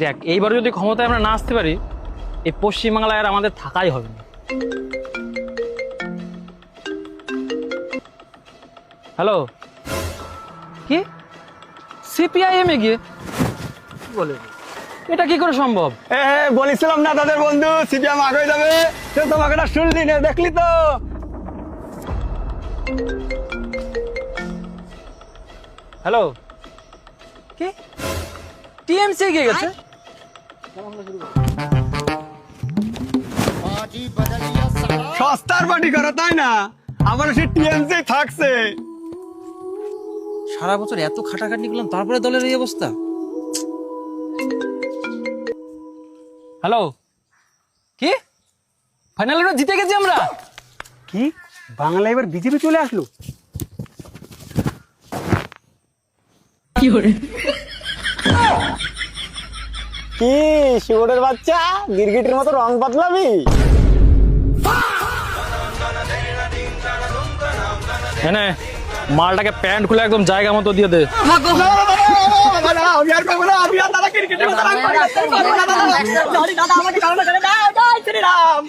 দেখ, এইবার যদি ক্ষমতায় আমরা না আসতে পারি, এই পশ্চিমবাংলায় আর আমাদের থাকাই হবে না। হ্যালো, কি সিপিআইএম এ গিয়ে বলে এটা কি করে সম্ভব? বলেছিলাম না তাদের বন্ধু সিপিএম আগে যাবে, সে তোমাকে না শুনলি না, দেখলি তো। হ্যালো, কি টিএমসি এগিয়ে গেছে? সস্তার পার্টি করো তাই না, আবার সে টিএমসি থাকছে। সারা বছর এত খাটাখাটি করলাম, তারপরে দলের এই অবস্থা। হ্যালো, কি ফাইনাল জিতে গেছি আমরা? কি বাংলা এবার বিজেপি চলে আসলো? কি শিবরের বাচ্চা গিরগিটির মতো রং বদলাবি? এনে মালটাকে প্যান্ট খুলে একদম জায়গা মতো দিয়ে দে। আমি আর পাবো না, আমি আর দাদা ক্রিকেটের মতো রং বদলাতে পারবো না দাদা। দাদা আমাকে দাও না, দাও জয় শ্রীরাম।